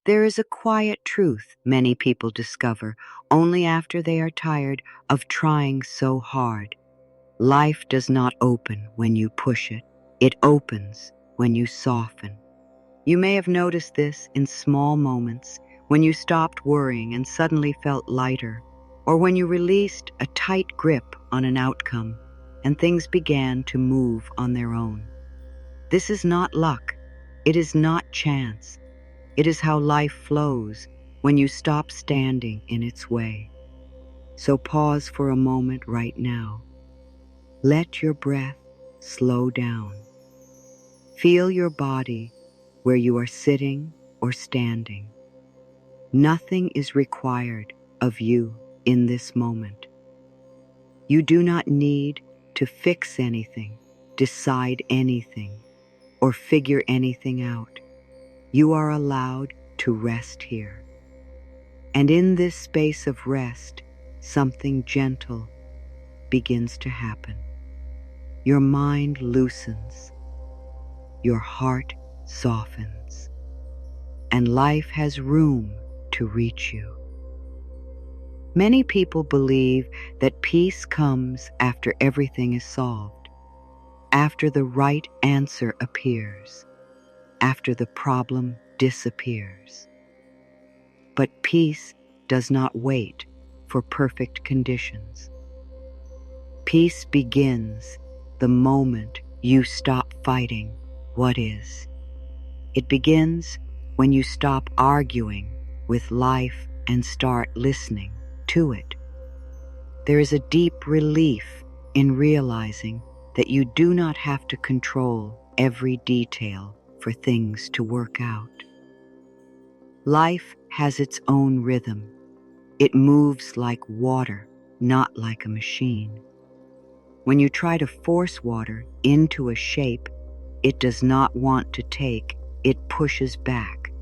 There is a quiet truth many people discover only after they are tired of trying so hard. Life does not open when you push it. It opens when you soften. You may have noticed this in small moments, when you stopped worrying and suddenly felt lighter, or when you released a tight grip on an outcome and things began to move on their own. This is not luck. It is not chance. It is how life flows when you stop standing in its way. So pause for a moment right now. Let your breath slow down. Feel your body where you are sitting or standing. Nothing is required of you in this moment. You do not need to fix anything, decide anything, or figure anything out. You are allowed to rest here. And in this space of rest, something gentle begins to happen. Your mind loosens, your heart softens, and life has room to reach you. Many people believe that peace comes after everything is solved, after the right answer appears, after the problem disappears. But peace does not wait for perfect conditions. Peace begins the moment you stop fighting what is. It begins when you stop arguing with life and start listening to it. There is a deep relief in realizing that you do not have to control every detail for things to work out. Life has its own rhythm. It moves like water, not like a machine. When you try to force water into a shape it does not want to take, it pushes back.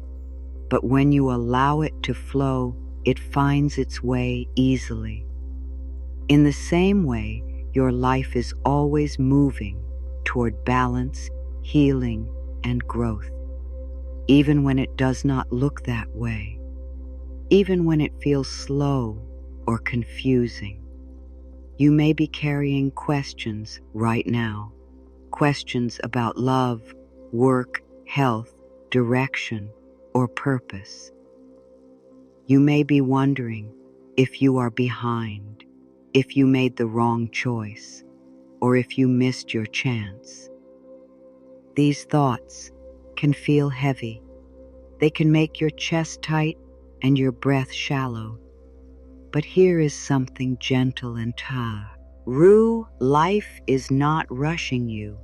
But when you allow it to flow, it finds its way easily. In the same way, your life is always moving toward balance, healing, and growth. Even when it does not look that way, even when it feels slow or confusing. You may be carrying questions right now, questions about love, work, health, direction, or purpose. You may be wondering if you are behind, if you made the wrong choice, or if you missed your chance. These thoughts can feel heavy. They can make your chest tight and your breath shallow. But here is something gentle and true. Life is not rushing you.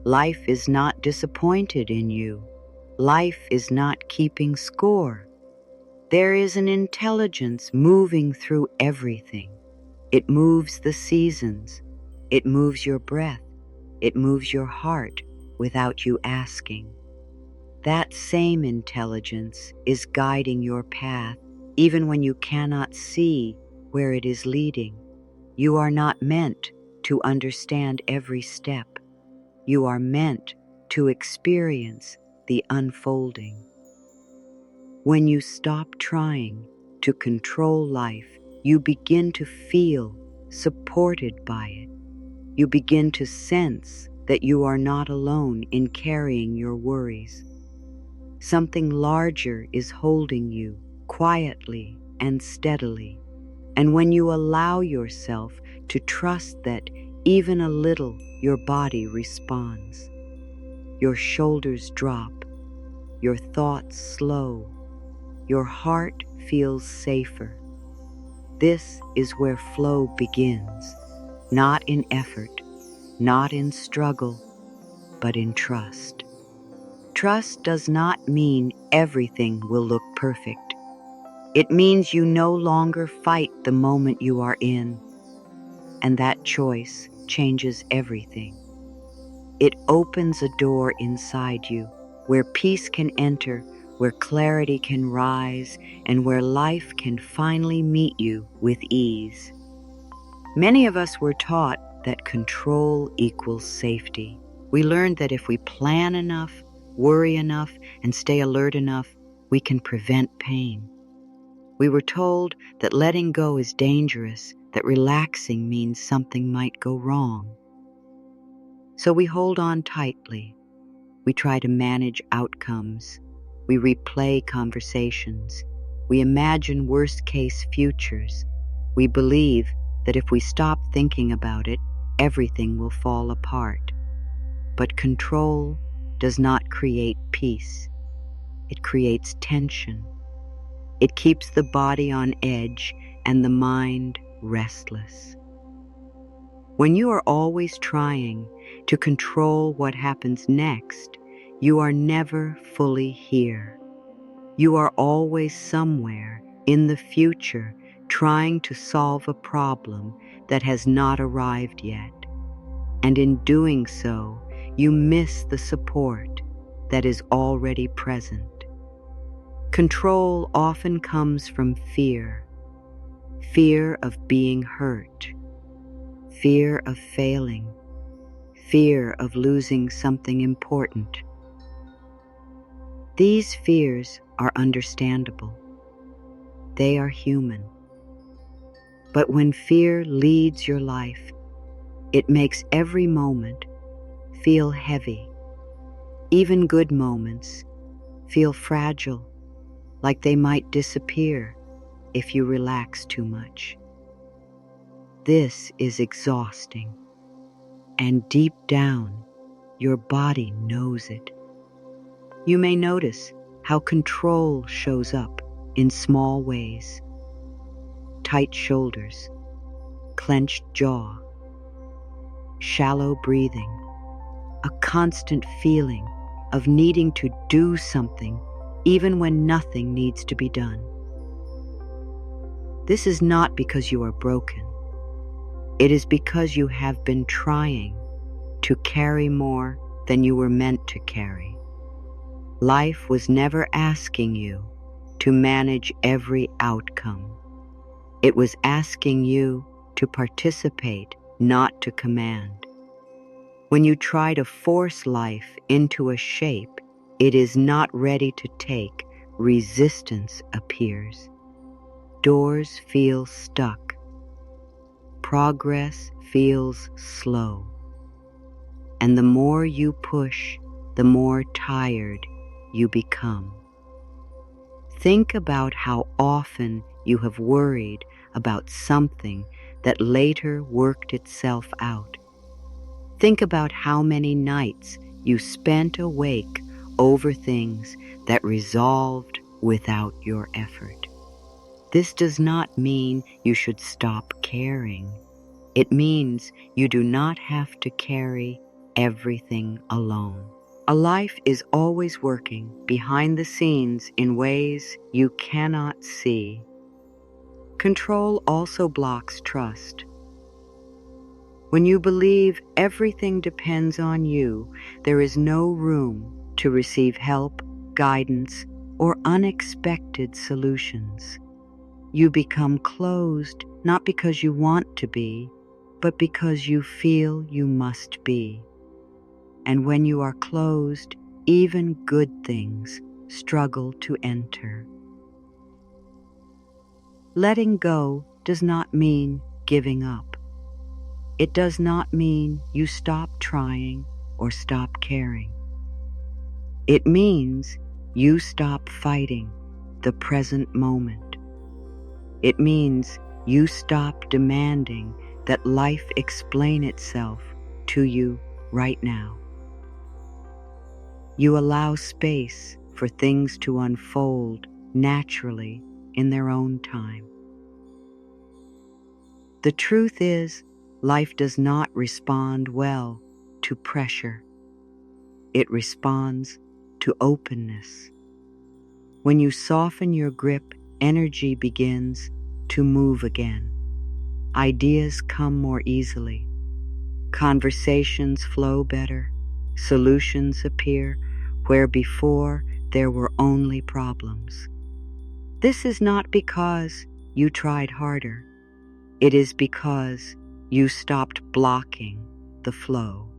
Life is not disappointed in you. Life is not keeping score. There is an intelligence moving through everything. It moves the seasons. It moves your breath. It moves your heart without you asking. That same intelligence is guiding your path even when you cannot see where it is leading. You are not meant to understand every step. You are meant to experience the unfolding. When you stop trying to control life, you begin to feel supported by it. You begin to sense that you are not alone in carrying your worries. Something larger is holding you quietly and steadily. And when you allow yourself to trust that even a little, your body responds. Your shoulders drop, your thoughts slow, your heart feels safer. This is where flow begins, not in effort, not in struggle, but in trust. Trust does not mean everything will look perfect. It means you no longer fight the moment you are in, and that choice changes everything. It opens a door inside you where peace can enter, where clarity can rise, and where life can finally meet you with ease. Many of us were taught that control equals safety. We learned that if we plan enough, worry enough, and stay alert enough, we can prevent pain. We were told that letting go is dangerous, that relaxing means something might go wrong. So we hold on tightly. We try to manage outcomes. We replay conversations. We imagine worst-case futures. We believe that if we stop thinking about it, everything will fall apart. But control does not create peace. It creates tension. It keeps the body on edge and the mind restless. When you are always trying to control what happens next, you are never fully here. You are always somewhere in the future trying to solve a problem that has not arrived yet. And in doing so, you miss the support that is already present. Control often comes from fear. Fear of being hurt. Fear of failing. Fear of losing something important. These fears are understandable. They are human. But when fear leads your life, it makes every moment feel heavy. Even good moments feel fragile, like they might disappear if you relax too much. This is exhausting, and deep down, your body knows it. You may notice how control shows up in small ways. Tight shoulders, clenched jaw, shallow breathing, a constant feeling of needing to do something even when nothing needs to be done. This is not because you are broken. It is because you have been trying to carry more than you were meant to carry. Life was never asking you to manage every outcome. It was asking you to participate, not to command. When you try to force life into a shape it is not ready to take, resistance appears. Doors feel stuck. Progress feels slow. And the more you push, the more tired you become. Think about how often you have worried about something that later worked itself out. Think about how many nights you spent awake over things that resolved without your effort. This does not mean you should stop caring. It means you do not have to carry everything alone. A life is always working behind the scenes in ways you cannot see. Control also blocks trust. When you believe everything depends on you, there is no room to receive help, guidance, or unexpected solutions. You become closed not because you want to be, but because you feel you must be. And when you are closed, even good things struggle to enter. Letting go does not mean giving up. It does not mean you stop trying or stop caring. It means you stop fighting the present moment. It means you stop demanding that life explain itself to you right now. You allow space for things to unfold naturally in their own time. The truth is, life does not respond well to pressure. It responds to openness. When you soften your grip, energy begins to move again. Ideas come more easily. Conversations flow better. Solutions appear where before there were only problems. This is not because you tried harder. It is because you stopped blocking the flow.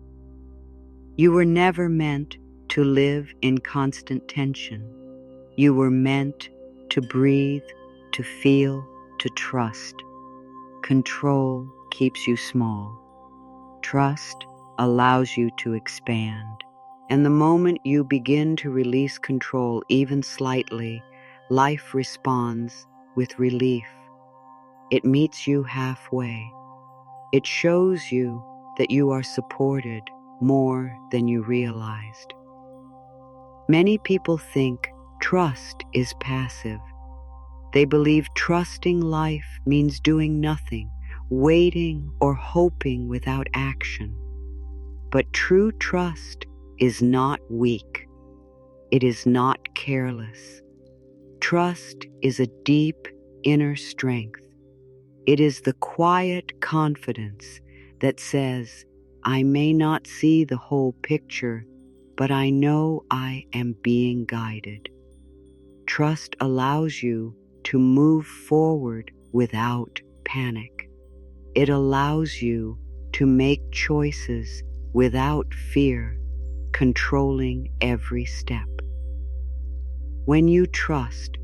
You were never meant to live in constant tension. You were meant to breathe, to feel, to trust. Control keeps you small. Trust allows you to expand. And the moment you begin to release control even slightly, life responds with relief. It meets you halfway. It shows you that you are supported more than you realized. Many people think trust is passive. They believe trusting life means doing nothing, waiting or hoping without action. But true trust is not weak. It is not careless. Trust is a deep inner strength. It is the quiet confidence that says, I may not see the whole picture, but I know I am being guided. Trust allows you to move forward without panic. It allows you to make choices without fear, controlling every step. When you trust,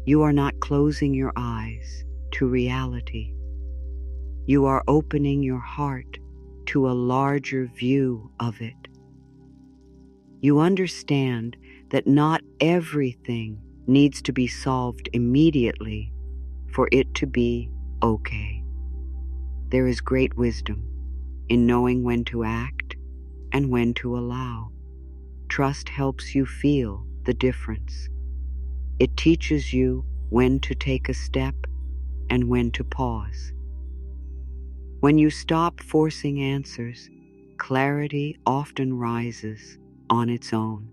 you are not closing your eyes to reality. You are opening your heart to a larger view of it. You understand that not everything needs to be solved immediately for it to be okay. There is great wisdom in knowing when to act and when to allow. Trust helps you feel the difference. It teaches you when to take a step and when to pause. When you stop forcing answers, clarity often rises on its own.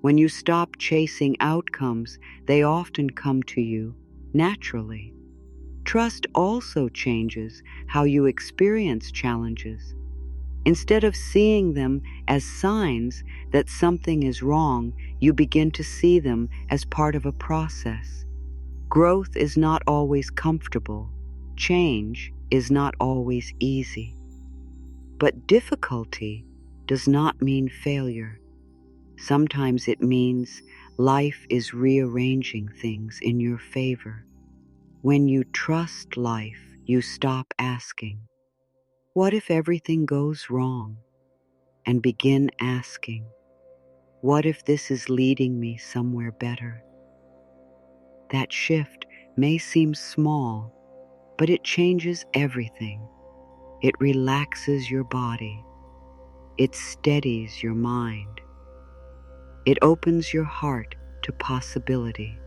When you stop chasing outcomes, they often come to you naturally. Trust also changes how you experience challenges. Instead of seeing them as signs that something is wrong, you begin to see them as part of a process. Growth is not always comfortable. Change is not always easy. But difficulty does not mean failure. Sometimes it means life is rearranging things in your favor. When you trust life, you stop asking, what if everything goes wrong? And begin asking, what if this is leading me somewhere better? That shift may seem small, but it changes everything. It relaxes your body. It steadies your mind. It opens your heart to possibility.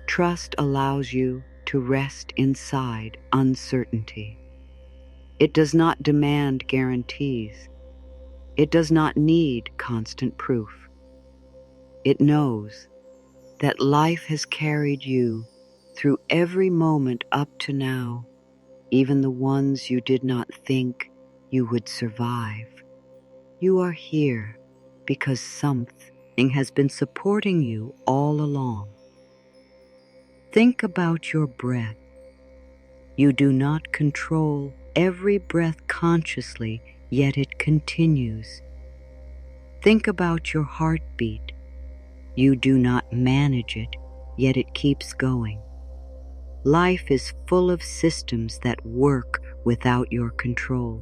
Trust allows you to rest inside uncertainty. It does not demand guarantees. It does not need constant proof. It knows that life has carried you through every moment up to now, even the ones you did not think you would survive. You are here because something has been supporting you all along. Think about your breath. You do not control every breath consciously, yet it continues. Think about your heartbeat. You do not manage it, yet it keeps going. Life is full of systems that work without your control.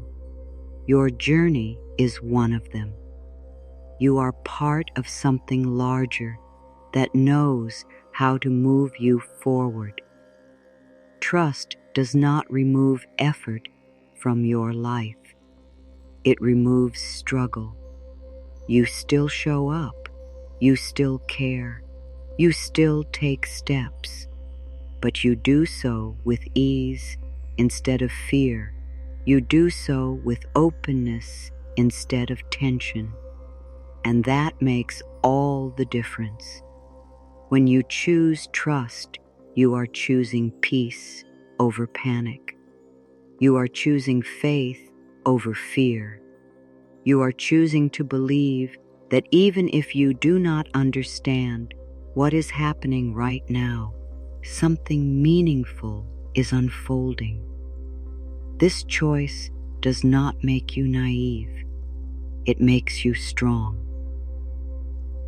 Your journey is one of them. You are part of something larger that knows how to move you forward. Trust does not remove effort from your life. It removes struggle. You still show up. You still care. You still take steps. But you do so with ease instead of fear. You do so with openness instead of tension. And that makes all the difference. When you choose trust, you are choosing peace over panic. You are choosing faith over fear. You are choosing to believe that even if you do not understand what is happening right now, something meaningful is unfolding. This choice does not make you naive. It makes you strong.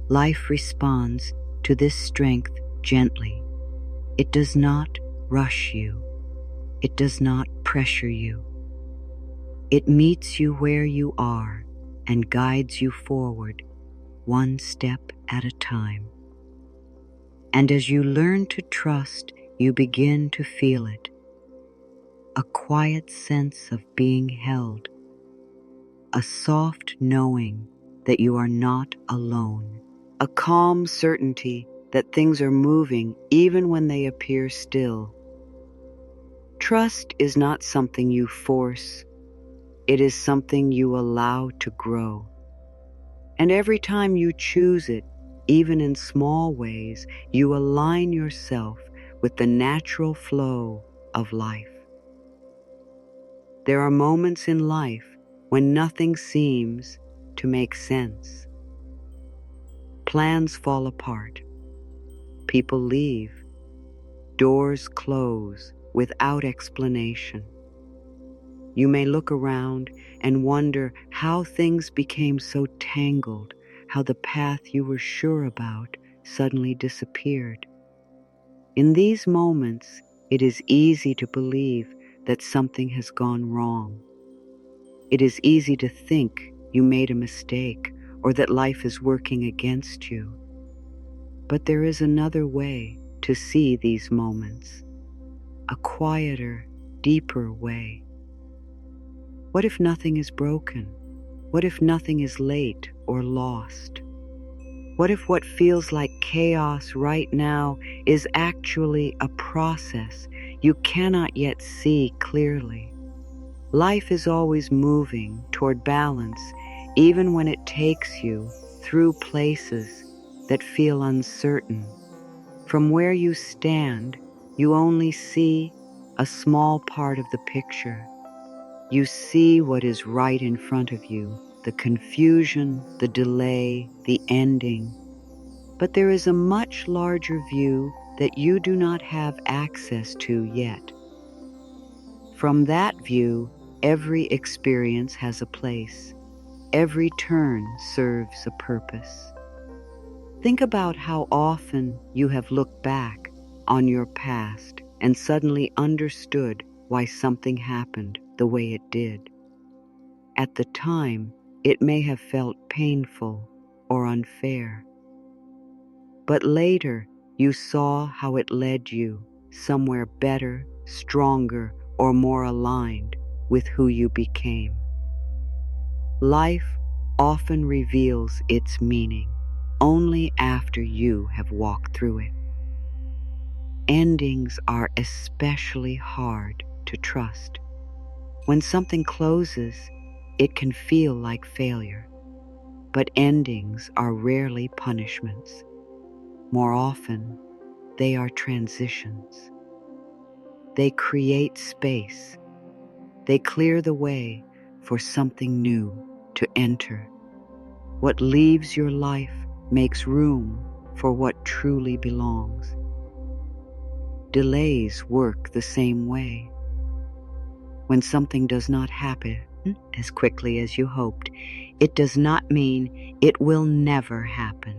Life responds to this strength gently. It does not rush you. It does not pressure you. It meets you where you are and guides you forward, one step at a time. And as you learn to trust, you begin to feel it, a quiet sense of being held, a soft knowing that you are not alone, a calm certainty that things are moving even when they appear still. Trust is not something you force, it is something you allow to grow. And every time you choose it, even in small ways, you align yourself with the natural flow of life. There are moments in life when nothing seems to make sense. Plans fall apart. People leave. Doors close without explanation. You may look around and wonder how things became so tangled, how the path you were sure about suddenly disappeared. In these moments, it is easy to believe that something has gone wrong. It is easy to think you made a mistake or that life is working against you. But there is another way to see these moments, a quieter, deeper way. What if nothing is broken? What if nothing is late or lost? What if what feels like chaos right now is actually a process you cannot yet see clearly? Life is always moving toward balance, even when it takes you through places that feel uncertain. From where you stand, you only see a small part of the picture. You see what is right in front of you, the confusion, the delay, the ending. But there is a much larger view that you do not have access to yet. From that view, every experience has a place. Every turn serves a purpose. Think about how often you have looked back on your past and suddenly understood why something happened the way it did. At the time, it may have felt painful or unfair. But later, you saw how it led you somewhere better, stronger, or more aligned with who you became. Life often reveals its meaning only after you have walked through it. Endings are especially hard to trust. When something closes, it can feel like failure. But endings are rarely punishments. More often, they are transitions. They create space. They clear the way for something new to enter. What leaves your life makes room for what truly belongs. Delays work the same way. When something does not happen as quickly as you hoped, it does not mean it will never happen.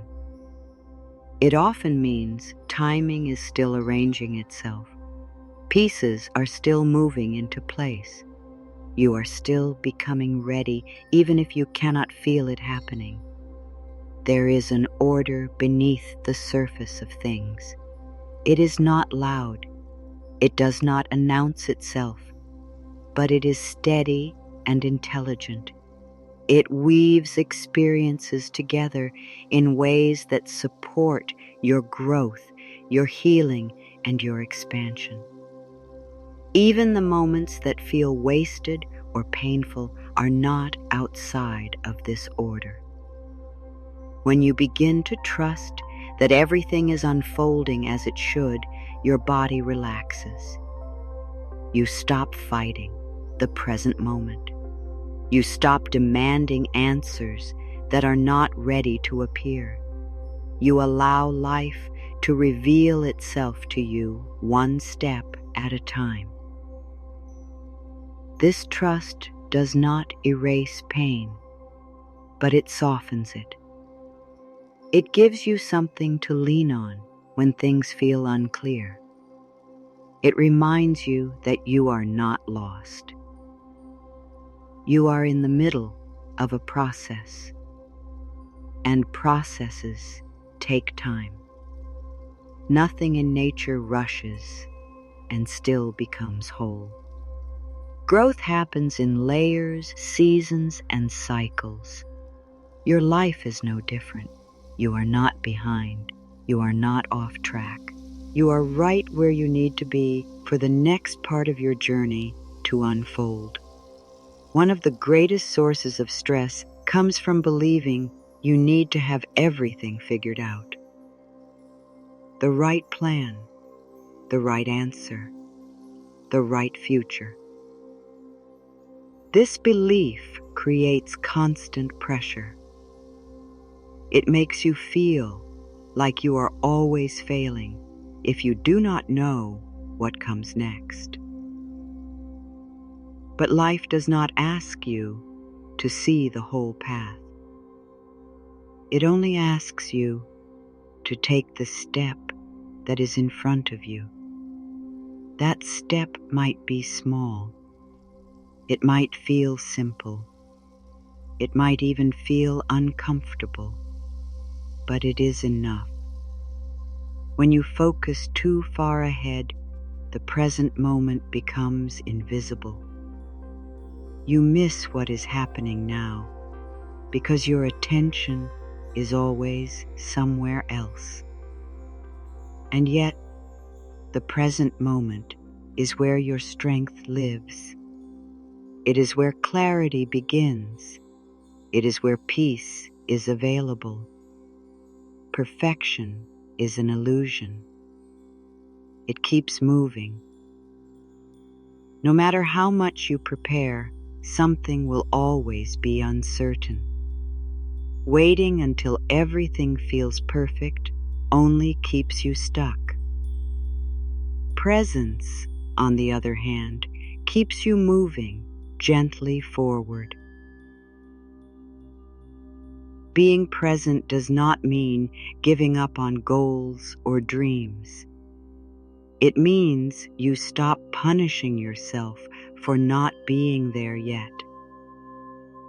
It often means timing is still arranging itself. Pieces are still moving into place. You are still becoming ready, even if you cannot feel it happening. There is an order beneath the surface of things. It is not loud. It does not announce itself, but it is steady and intelligent. It weaves experiences together in ways that support your growth, your healing, and your expansion. Even the moments that feel wasted or painful are not outside of this order. When you begin to trust that everything is unfolding as it should, your body relaxes. You stop fighting the present moment. You stop demanding answers that are not ready to appear. You allow life to reveal itself to you one step at a time. This trust does not erase pain, but it softens it. It gives you something to lean on when things feel unclear. It reminds you that you are not lost. You are in the middle of a process, and processes take time. Nothing in nature rushes and still becomes whole. Growth happens in layers, seasons, and cycles. Your life is no different. You are not behind. You are not off track. You are right where you need to be for the next part of your journey to unfold. One of the greatest sources of stress comes from believing you need to have everything figured out. The right plan, the right answer, the right future. This belief creates constant pressure. It makes you feel like you are always failing if you do not know what comes next. But life does not ask you to see the whole path. It only asks you to take the step that is in front of you. That step might be small. It might feel simple. It might even feel uncomfortable, but it is enough. When you focus too far ahead, the present moment becomes invisible. You miss what is happening now because your attention is always somewhere else. And yet, the present moment is where your strength lives. It is where clarity begins. It is where peace is available. Perfection is an illusion. It keeps moving. No matter how much you prepare, something will always be uncertain. Waiting until everything feels perfect only keeps you stuck. Presence, on the other hand, keeps you moving gently forward. Being present does not mean giving up on goals or dreams. It means you stop punishing yourself for not being there yet.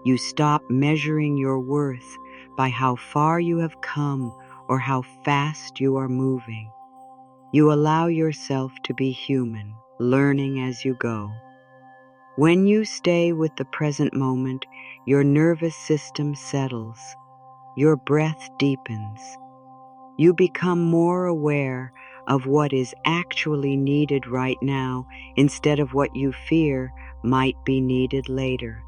You stop measuring your worth by how far you have come or how fast you are moving. You allow yourself to be human, learning as you go. When you stay with the present moment, your nervous system settles. Your breath deepens. You become more aware of what is actually needed right now instead of what you fear might be needed later.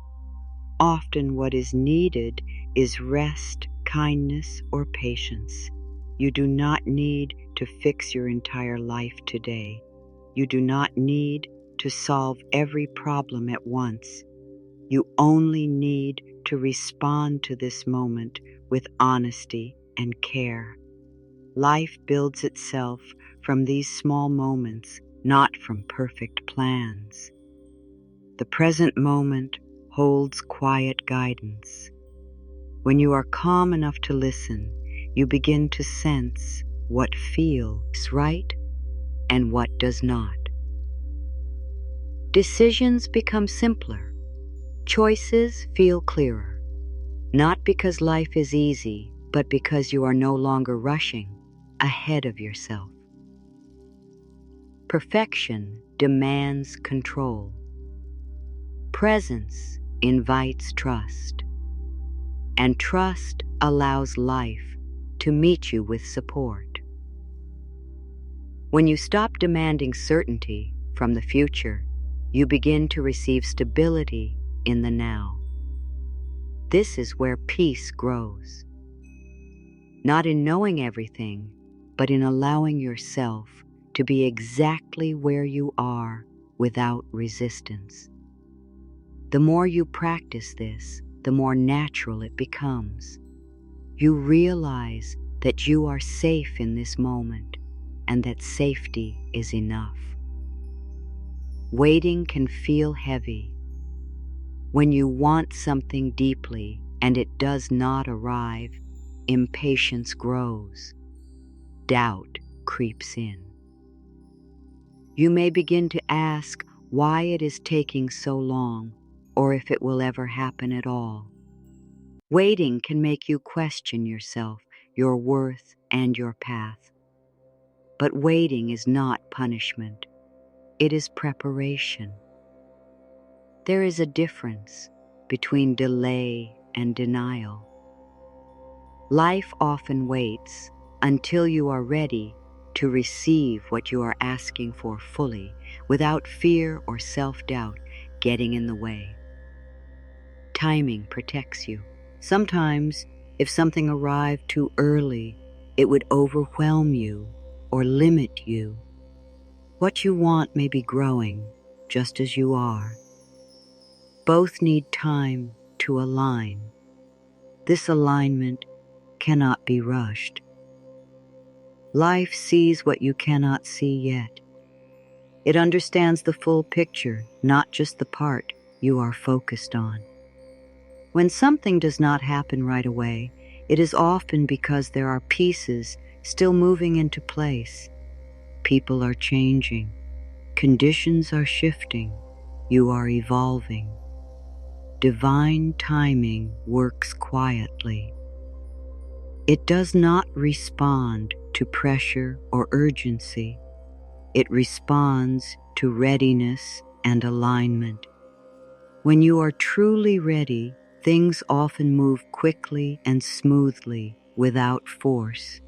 Often what is needed is rest, kindness, or patience. You do not need to fix your entire life today. You do not need to solve every problem at once. You only need to respond to this moment with honesty and care. Life builds itself from these small moments, not from perfect plans. The present moment holds quiet guidance. When you are calm enough to listen, you begin to sense what feels right and what does not. Decisions become simpler. Choices feel clearer. Not because life is easy, but because you are no longer rushing ahead of yourself. Perfection demands control. Presence invites trust. And trust allows life to meet you with support. When you stop demanding certainty from the future, you begin to receive stability in the now. This is where peace grows. Not in knowing everything, but in allowing yourself to be exactly where you are without resistance. The more you practice this, the more natural it becomes. You realize that you are safe in this moment and that safety is enough. Waiting can feel heavy. When you want something deeply and it does not arrive, impatience grows, doubt creeps in. You may begin to ask why it is taking so long, or if it will ever happen at all. Waiting can make you question yourself, your worth, and your path. But waiting is not punishment. It is preparation. There is a difference between delay and denial. Life often waits until you are ready to receive what you are asking for fully, without fear or self-doubt getting in the way. Timing protects you. Sometimes, if something arrived too early, it would overwhelm you or limit you. What you want may be growing just as you are. Both need time to align. This alignment cannot be rushed. Life sees what you cannot see yet. It understands the full picture, not just the part you are focused on. When something does not happen right away, it is often because there are pieces still moving into place. People are changing. Conditions are shifting. You are evolving. Divine timing works quietly. It does not respond to pressure or urgency. It responds to readiness and alignment. When you are truly ready, things often move quickly and smoothly without force.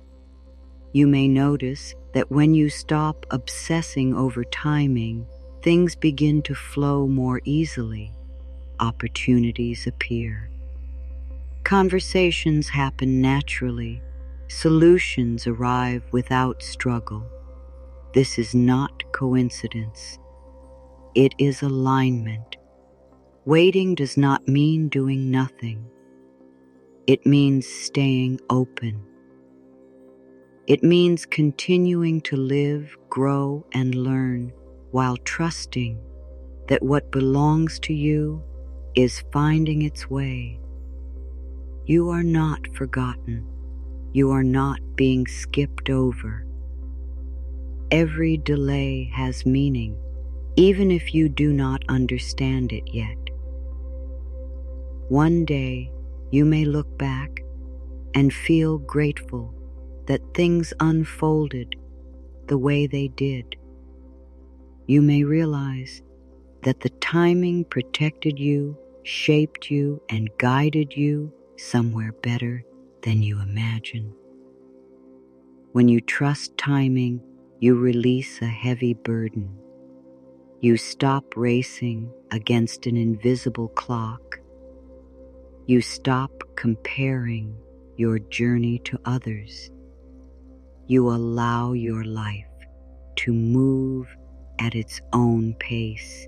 You may notice that when you stop obsessing over timing, things begin to flow more easily. Opportunities appear. Conversations happen naturally. Solutions arrive without struggle. This is not coincidence. It is alignment. Waiting does not mean doing nothing. It means staying open. It means continuing to live, grow, and learn while trusting that what belongs to you is finding its way. You are not forgotten. You are not being skipped over. Every delay has meaning, even if you do not understand it yet. One day, you may look back and feel grateful that things unfolded the way they did. You may realize that the timing protected you, shaped you, and guided you somewhere better than you imagined. When you trust timing, you release a heavy burden. You stop racing against an invisible clock. You stop comparing your journey to others. You allow your life to move at its own pace.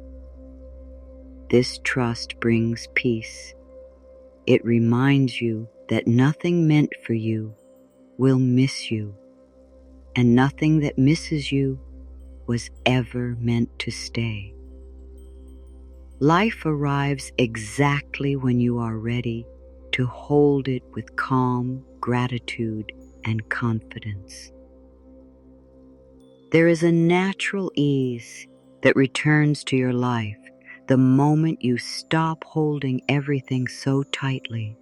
This trust brings peace. It reminds you that nothing meant for you will miss you, and nothing that misses you was ever meant to stay. Life arrives exactly when you are ready to hold it with calm, gratitude, and confidence. There is a natural ease that returns to your life the moment you stop holding everything so tightly.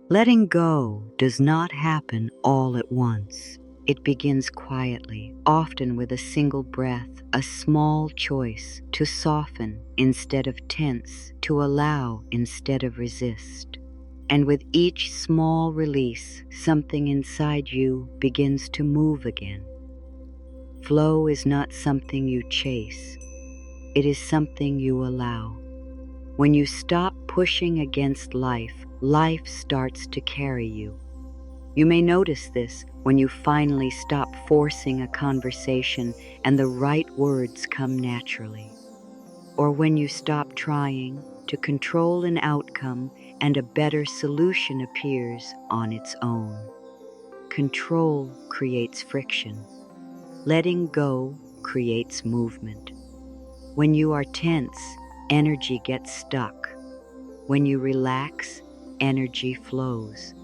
Letting go does not happen all at once. It begins quietly, often with a single breath, a small choice to soften instead of tense, to allow instead of resist. And with each small release, something inside you begins to move again. Flow is not something you chase. It is something you allow. When you stop pushing against life, life starts to carry you. You may notice this when you finally stop forcing a conversation and the right words come naturally. Or when you stop trying to control an outcome and a better solution appears on its own. Control creates friction. Letting go creates movement. When you are tense, energy gets stuck. When you relax, energy flows.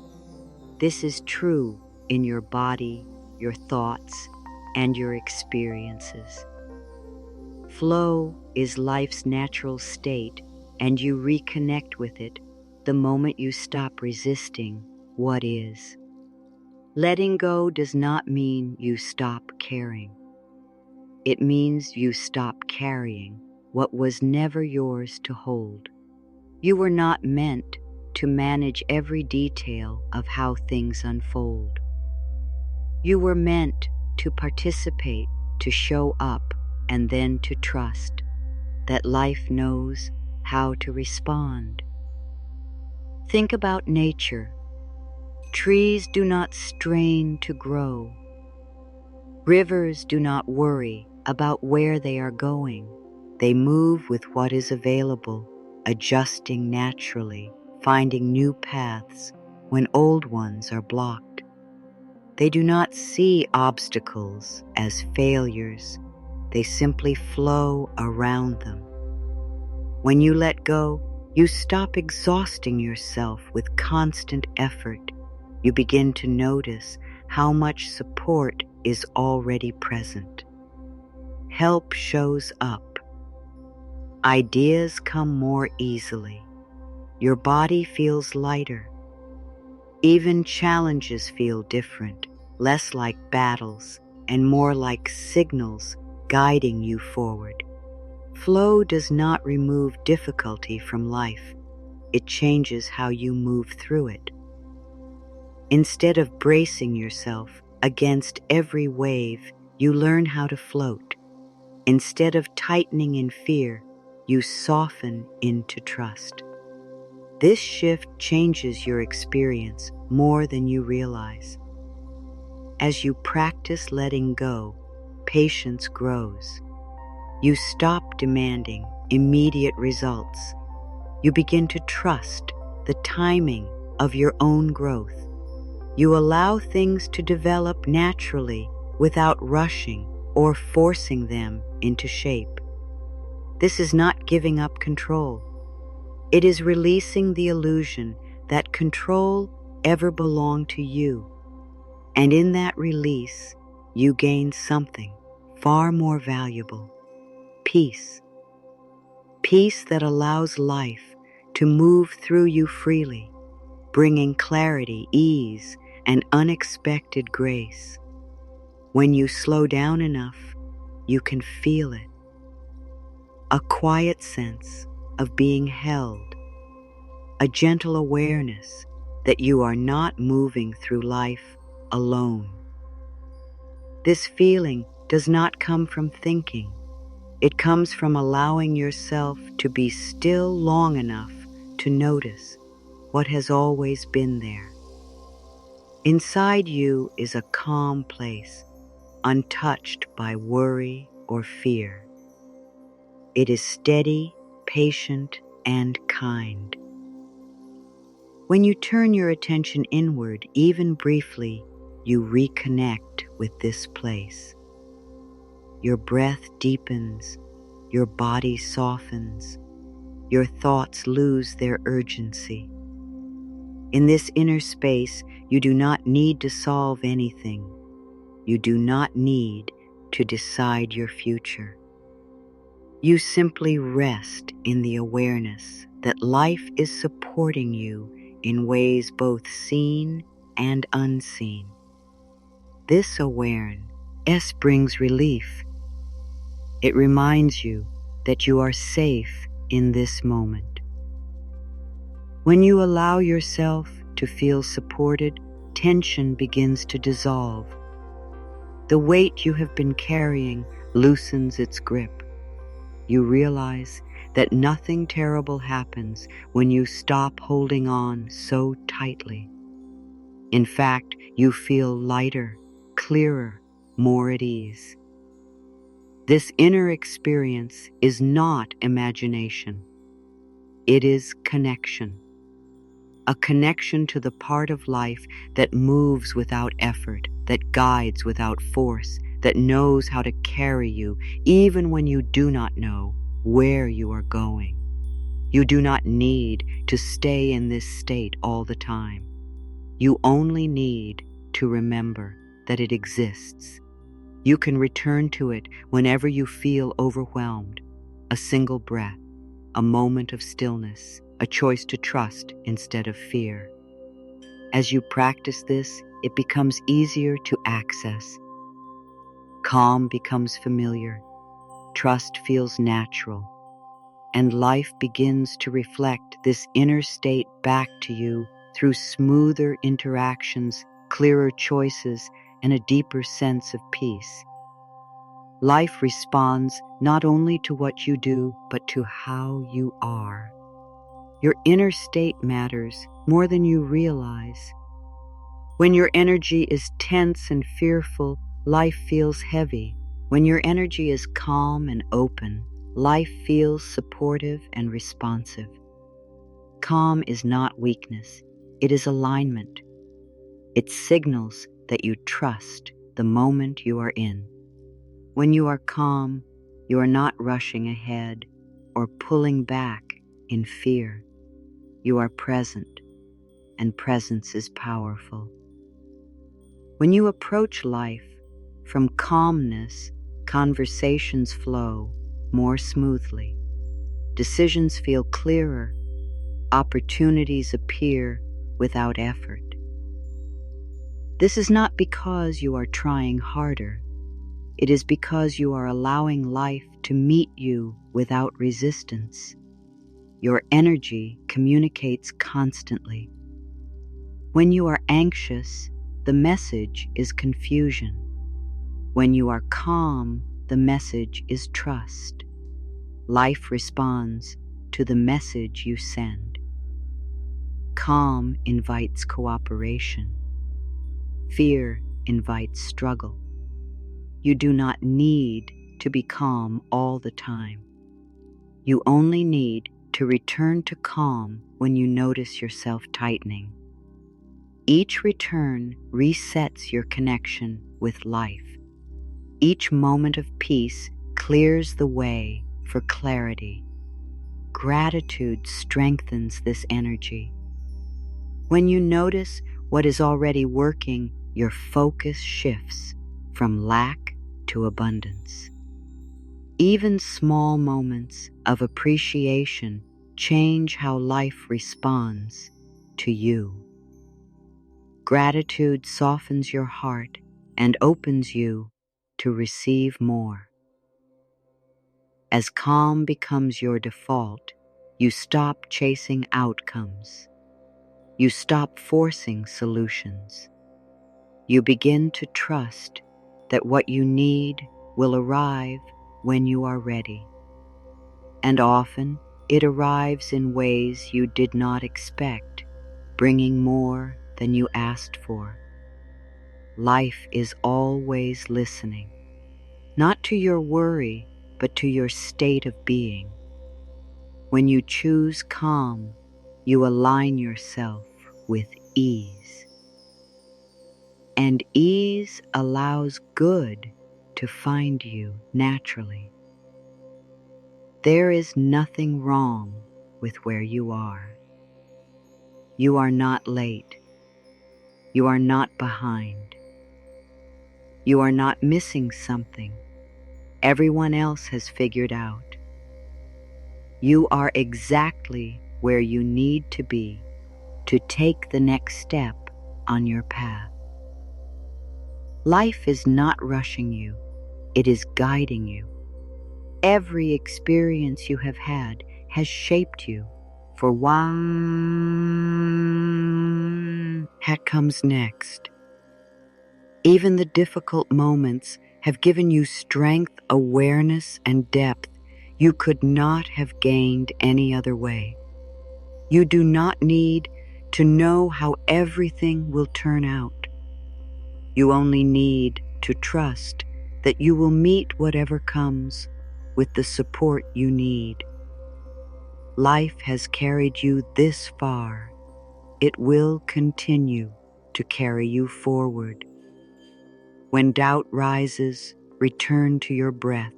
This is true in your body, your thoughts, and your experiences. Flow is life's natural state, and you reconnect with it the moment you stop resisting what is. Letting go does not mean you stop caring. It means you stop carrying what was never yours to hold. You were not meant to manage every detail of how things unfold. You were meant to participate, to show up, and then to trust that life knows how to respond. Think about nature. Trees do not strain to grow. Rivers do not worry about where they are going. They move with what is available, adjusting naturally, finding new paths when old ones are blocked. They do not see obstacles as failures. They simply flow around them. When you let go, you stop exhausting yourself with constant effort. You begin to notice how much support is already present. Help shows up. Ideas come more easily. Your body feels lighter. Even challenges feel different, less like battles and more like signals guiding you forward. Flow does not remove difficulty from life. It changes how you move through it. Instead of bracing yourself against every wave, you learn how to float. Instead of tightening in fear, you soften into trust. This shift changes your experience more than you realize. As you practice letting go, patience grows. You stop demanding immediate results. You begin to trust the timing of your own growth. You allow things to develop naturally without rushing or forcing them into shape. This is not giving up control. It is releasing the illusion that control ever belonged to you. And in that release, you gain something far more valuable: peace. Peace that allows life to move through you freely, bringing clarity, ease, and unexpected grace. When you slow down enough, you can feel it. A quiet sense of being held, a gentle awareness that you are not moving through life alone. This feeling does not come from thinking. It comes from allowing yourself to be still long enough to notice what has always been there. Inside you is a calm place, untouched by worry or fear. It is steady, patient, and kind. When you turn your attention inward, even briefly, you reconnect with this place. Your breath deepens, your body softens, your thoughts lose their urgency. In this inner space, you do not need to solve anything. You do not need to decide your future. You simply rest in the awareness that life is supporting you in ways both seen and unseen. This awareness brings relief. It reminds you that you are safe in this moment. When you allow yourself to feel supported, tension begins to dissolve. The weight you have been carrying loosens its grip. You realize that nothing terrible happens when you stop holding on so tightly. In fact, you feel lighter, clearer, more at ease. This inner experience is not imagination. It is connection. A connection to the part of life that moves without effort, that guides without force, that knows how to carry you even when you do not know where you are going. You do not need to stay in this state all the time. You only need to remember that it exists. You can return to it whenever you feel overwhelmed. A single breath, a moment of stillness, a choice to trust instead of fear. As you practice this, it becomes easier to access. Calm becomes familiar, trust feels natural, and life begins to reflect this inner state back to you through smoother interactions, clearer choices, and a deeper sense of peace. Life responds not only to what you do, but to how you are. Your inner state matters more than you realize. When your energy is tense and fearful, life feels heavy. When your energy is calm and open, life feels supportive and responsive. Calm is not weakness, it is alignment. It signals that you trust the moment you are in. When you are calm, you are not rushing ahead or pulling back in fear. You are present, and presence is powerful. When you approach life from calmness, conversations flow more smoothly. Decisions feel clearer. Opportunities appear without effort. This is not because you are trying harder. It is because you are allowing life to meet you without resistance. Your energy communicates constantly. When you are anxious, the message is confusion. When you are calm, the message is trust. Life responds to the message you send. Calm invites cooperation. Fear invites struggle. You do not need to be calm all the time. You only need to return to calm when you notice yourself tightening. Each return resets your connection with life. Each moment of peace clears the way for clarity. Gratitude strengthens this energy. When you notice what is already working, your focus shifts from lack to abundance. Even small moments of appreciation change how life responds to you. Gratitude softens your heart and opens you to receive more. As calm becomes your default, you stop chasing outcomes. You stop forcing solutions. You begin to trust that what you need will arrive when you are ready. And often it arrives in ways you did not expect, bringing more than you asked for. Life is always listening, not to your worry, but to your state of being. When you choose calm, you align yourself with ease. And ease allows good to find you naturally. There is nothing wrong with where you are. You are not late. You are not behind. You are not missing something everyone else has figured out. You are exactly where you need to be to take the next step on your path. Life is not rushing you, it is guiding you. Every experience you have had has shaped you for what comes next. Even the difficult moments have given you strength, awareness, and depth you could not have gained any other way. You do not need to know how everything will turn out. You only need to trust that you will meet whatever comes with the support you need. Life has carried you this far. It will continue to carry you forward. When doubt rises, return to your breath.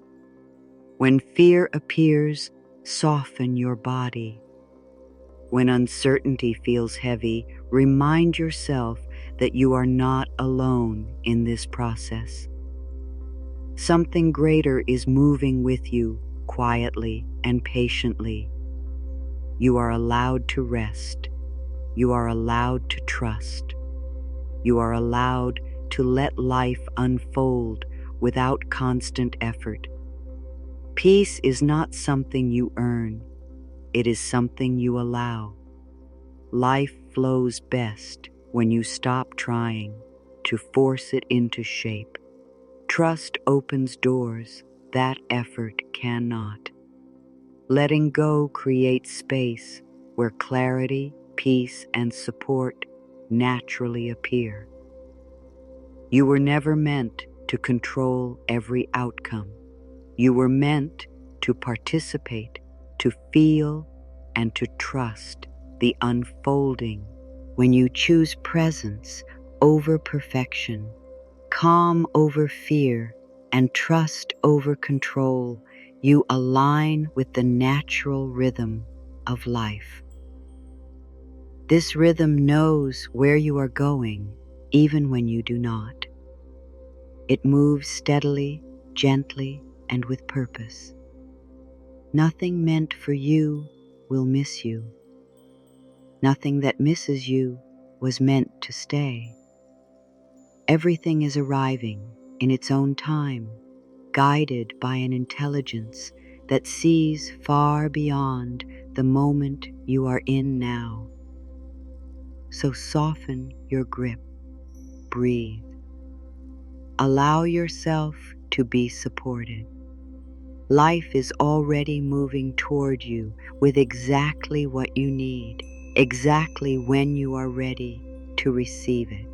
When fear appears, soften your body. When uncertainty feels heavy, remind yourself that you are not alone in this process. Something greater is moving with you quietly and patiently. You are allowed to rest. You are allowed to trust. You are allowed to let life unfold without constant effort. Peace is not something you earn. It is something you allow. Life flows best when you stop trying to force it into shape. Trust opens doors that effort cannot. Letting go creates space where clarity, peace, and support naturally appear. You were never meant to control every outcome. You were meant to participate, to feel, and to trust the unfolding. When you choose presence over perfection, calm over fear, and trust over control, you align with the natural rhythm of life. This rhythm knows where you are going, even when you do not. It moves steadily, gently, and with purpose. Nothing meant for you will miss you. Nothing that misses you was meant to stay. Everything is arriving in its own time, guided by an intelligence that sees far beyond the moment you are in now. So soften your grip, breathe. Allow yourself to be supported. Life is already moving toward you with exactly what you need, exactly when you are ready to receive it.